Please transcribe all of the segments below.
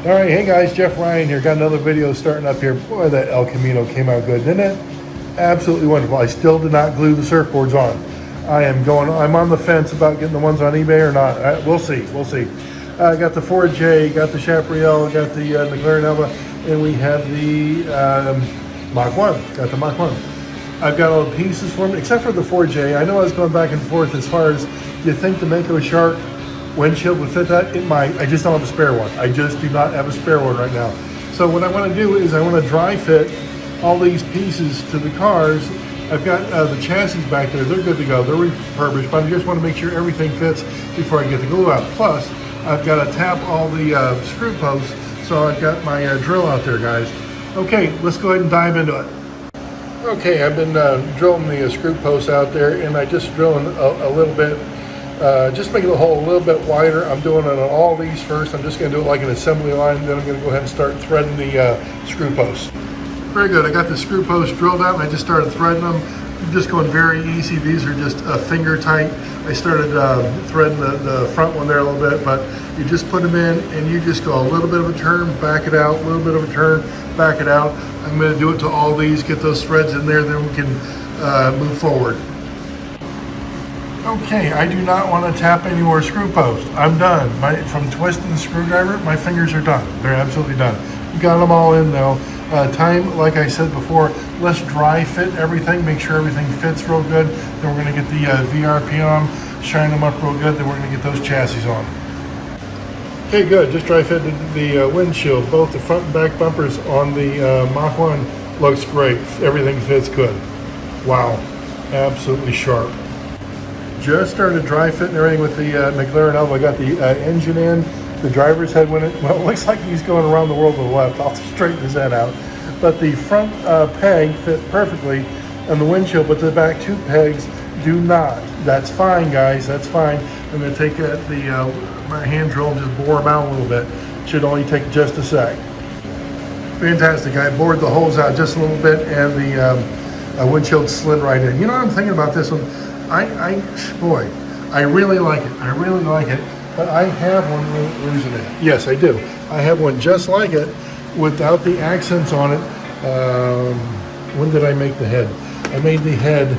All right, hey guys, Jeff Ryan here. Got another video starting up here. Boy, that El Camino came out good, didn't it? Absolutely wonderful. I still did not glue the surfboards on. I'm on the fence about getting the ones on eBay or not. We'll see. I got the 4J, got the Chaparral, got the McLaren Elva, and we have the Mach 1. Got the Mach 1. I've got all the pieces for them, except for the 4J. I know I was going back and forth as far as, do you think the Mako Shark windshield would fit that? It might. I just don't have a spare one. I just do not have a spare one right now. So what I want to do is I want to dry fit all these pieces to the cars. I've got the chassis back there. They're good to go. They're refurbished, but I just want to make sure everything fits before I get the glue out. Plus, I've got to tap all the screw posts, so I've got my drill out there, guys. Okay, let's go ahead and dive into it. Okay, I've been drilling the screw posts out there, and I just drilling a little bit, just making the hole a little bit wider. I'm doing it on all these first. I'm just going to do it like an assembly line, then I'm going to go ahead and start threading the screw posts. Very good. I got the screw posts drilled out, and I just started threading them. I'm just going very easy. These are just finger tight. I started threading the front one there a little bit, but you just put them in, and you just go a little bit of a turn, back it out, a little bit of a turn, back it out. I'm going to do it to all these, get those threads in there, then we can move forward. Okay, I do not want to tap any more screw posts. I'm done. From twisting the screwdriver, my fingers are done. They're absolutely done. Got them all in though. Time, like I said before, let's dry fit everything, make sure everything fits real good. Then we're going to get the VRP on them, shine them up real good, then we're going to get those chassis on. Okay, good. Just dry fitted the windshield. Both the front and back bumpers on the Mach 1 looks great. Everything fits good. Wow, absolutely sharp. Just started dry fitting everything with the McLaren Elva. I got the engine in. The driver's head went in. Well, it looks like he's going around the world to the left. I'll straighten his head out. But the front peg fit perfectly on the windshield, but the back two pegs do not. That's fine, guys. That's fine. I'm going to take my hand drill and just bore them out a little bit. Should only take just a sec. Fantastic. I bored the holes out just a little bit, and the windshield slid right in. You know what I'm thinking about this one? Boy, I really like it. I really like it. But I have one losing it. Yes, I do. I have one just like it without the accents on it. When did I make the head? I made the head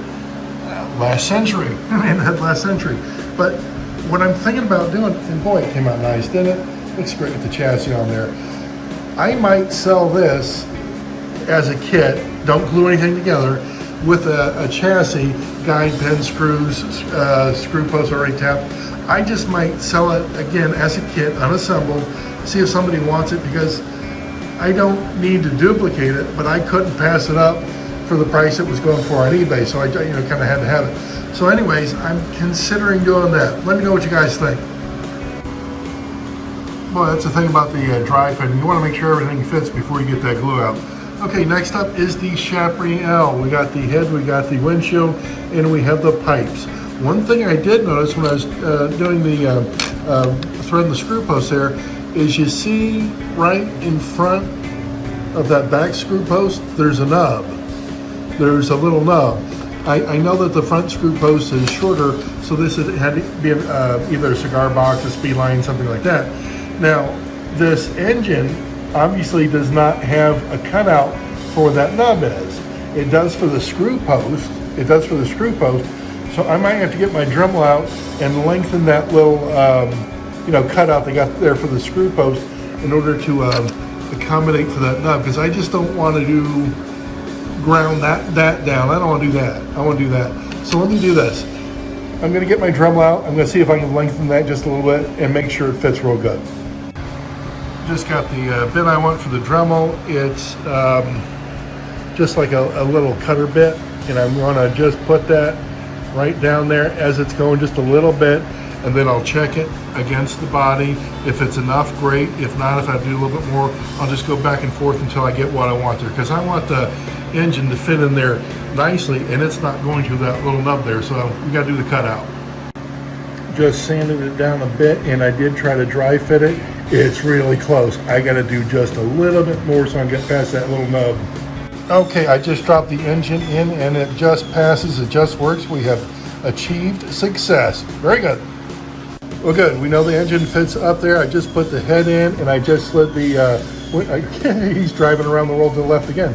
last century. I made the head last century. But what I'm thinking about doing, and boy, it came out nice, didn't it? Looks great with the chassis on there. I might sell this as a kit, don't glue anything together, with a chassis, guide, pin, screws, screw posts already tapped. I just might sell it again as a kit, unassembled, see if somebody wants it, because I don't need to duplicate it, but I couldn't pass it up for the price it was going for on eBay, so I kind of had to have it. So anyways, I'm considering doing that. Let me know what you guys think. Boy, that's the thing about the dry fitting. You want to make sure everything fits before you get that glue out. Okay, next up is the Chaparral. We got the head, we got the windshield, and we have the pipes. One thing I did notice when I was doing the threading the screw post there is you see right in front of that back screw post, there's a nub. There's a little nub. I know that the front screw post is shorter, so this had to be either a cigar box, a speed line, something like that. Now, this engine obviously does not have a cutout for where that nub is. It does for the screw post. So I might have to get my Dremel out and lengthen that little, cutout they got there for the screw post in order to accommodate for that nub, because I just don't want to ground that down. I don't want to do that. I want to do that. So let me do this. I'm going to get my Dremel out. I'm going to see if I can lengthen that just a little bit and make sure it fits real good. Just got the bit I want for the Dremel. It's just like a little cutter bit, and I'm going to just put that right down there as it's going just a little bit, and then I'll check it against the body. If it's enough, great. If not, if I do a little bit more, I'll just go back and forth until I get what I want there, because I want the engine to fit in there nicely, and it's not going to that little nub there, so we got to do the cutout. Just sanded it down a bit, and I did try to dry fit it. It's really close. I got to do just a little bit more so I can get past that little nub. Okay, I just dropped the engine in, and it just passes, it just works. We have achieved success. Very good. Well, good. We know the engine fits up there. I just put the head in, and I just slid the, he's driving around the world to the left again.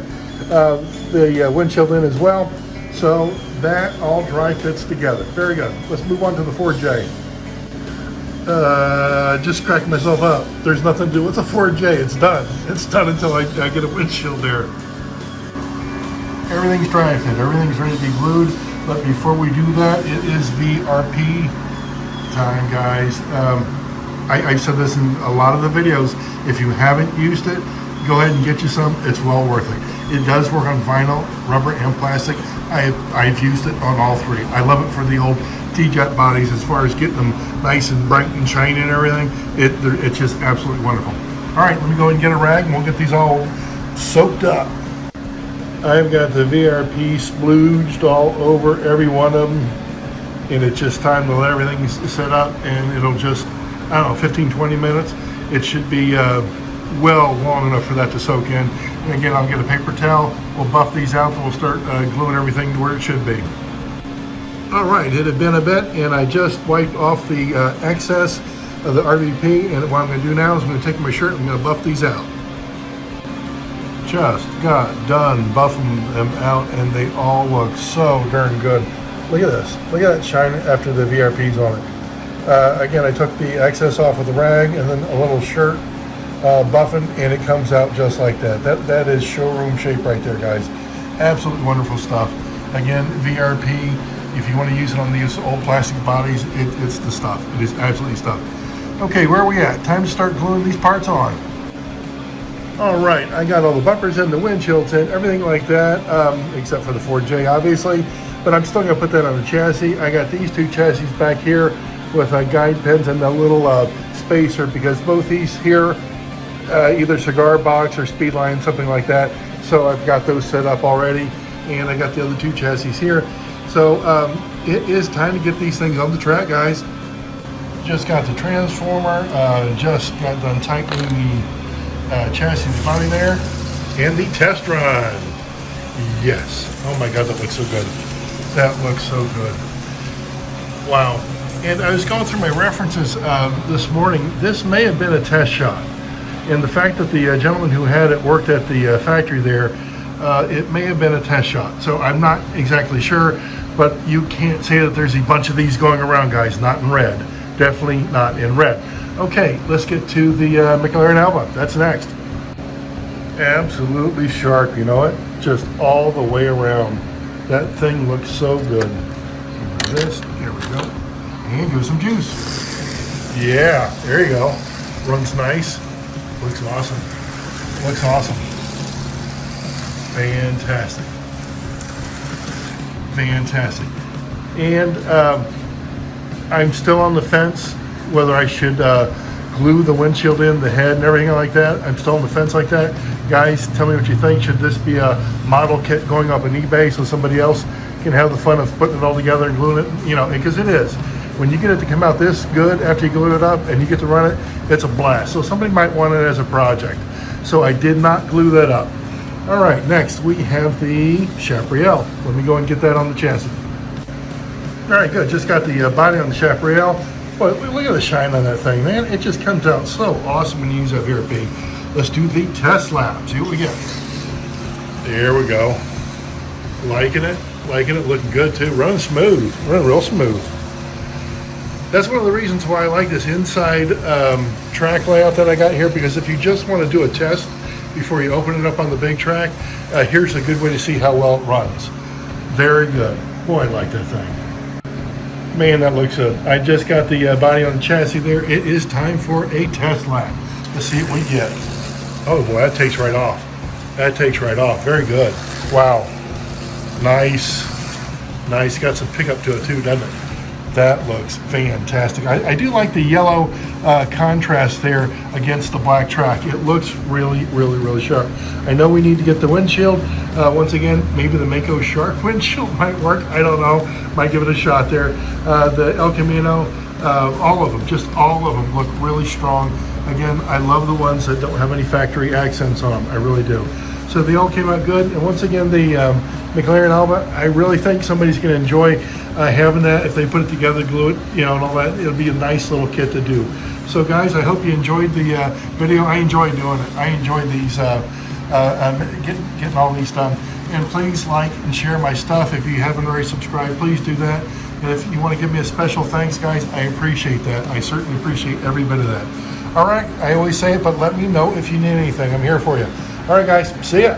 The windshield in as well. So that all dry fits together. Very good. Let's move on to the 4J. Just cracked myself up. There's nothing to do with the 4J. It's done. It's done until I get a windshield there. Everything's dry fit. Everything's ready to be glued. But before we do that, it is VRP time, guys. I've said this in a lot of the videos. If you haven't used it, go ahead and get you some. It's well worth it. It does work on vinyl, rubber, and plastic. I've used it on all three. I love it for the old T-Jet bodies as far as getting them nice and bright and shiny and everything. It's just absolutely wonderful. All right, let me go ahead and get a rag and we'll get these all soaked up. I've got the VRP splooged all over every one of them, and it's just time to let everything set up, and it'll just, I don't know, 15-20 minutes. It should be well long enough for that to soak in. And again, I'll get a paper towel, we'll buff these out, and we'll start gluing everything to where it should be. All right, it had been a bit, and I just wiped off the excess of the RVP, and what I'm gonna do now is I'm gonna take my shirt and I'm gonna buff these out. Just got done buffing them out, and they all look so darn good. Look at this. Look at that shine after the VRP's on it. Again, I took the excess off with the rag and then a little shirt buffing, and it comes out just like that. That is showroom shape right there, guys. Absolutely wonderful stuff. Again, VRP, if you want to use it on these old plastic bodies, it's the stuff. It is absolutely stuff. Okay, where are we at? Time to start gluing these parts on. All right, I got all the bumpers in, the windshields in, everything like that, except for the 4J, obviously. But I'm still going to put that on the chassis. I got these two chassis back here with guide pins and a little spacer, because both these here, either cigar box or speed line, something like that. So I've got those set up already, and I got the other two chassis here. So it is time to get these things on the track, guys. Just got the transformer, just got done tightening the chassis body there, and the test run. Yes. Oh my God, that looks so good. That looks so good. Wow. And I was going through my references this morning. This may have been a test shot. And the fact that the gentleman who had it worked at the factory there, it may have been a test shot. So I'm not exactly sure, but you can't say that there's a bunch of these going around, guys. Not in red. Definitely not in red. Okay, let's get to the McLaren Alba. That's next. Absolutely sharp, you know it? Just all the way around. That thing looks so good. This, there we go. And give it some juice. Yeah, there you go. Runs nice. Looks awesome. Looks awesome. Fantastic. Fantastic. And I'm still on the fence whether I should glue the windshield in, the head and everything like that. I'm still on the fence like that. Guys, tell me what you think. Should this be a model kit going up on eBay so somebody else can have the fun of putting it all together and gluing it? You know, because it is. When you get it to come out this good after you glue it up and you get to run it, it's a blast. So somebody might want it as a project. So I did not glue that up. All right, next we have the Chaparral. Let me go and get that on the chassis. All right, good. Just got the body on the Chaparral. But look at the shine on that thing, man. It just comes out so awesome when you use that VRP. Let's do the test lap. See what we get. There we go. Liking it. Liking it. Looking good, too. Running smooth. Running real smooth. That's one of the reasons why I like this inside track layout that I got here, because if you just want to do a test before you open it up on the big track, here's a good way to see how well it runs. Very good. Boy, I like that thing. Man, that looks good. I just got the body on the chassis there. It is time for a test lap. Let's see what we get. Oh boy, that takes right off. That takes right off. Very good. Wow. Nice. Nice. Got some pickup to it too, doesn't it? That looks fantastic. I do like the yellow contrast there against the black track. It looks really, really, really sharp. I know we need to get the windshield. Once again, maybe the Mako Shark windshield might work. I don't know. Might give it a shot there. The El Camino, all of them, just all of them look really strong. Again, I love the ones that don't have any factory accents on them. I really do. So they all came out good. And once again, the McLaren Alba. I really think somebody's going to enjoy having that. If they put it together, glue it, you know, and all that, it'll be a nice little kit to do. So guys, I hope you enjoyed the video. I enjoyed doing it. I enjoyed these, getting all these done. And please like and share my stuff. If you haven't already subscribed, please do that. And if you want to give me a special thanks, guys, I appreciate that. I certainly appreciate every bit of that. All right, I always say it, but let me know if you need anything. I'm here for you. All right, guys, see ya.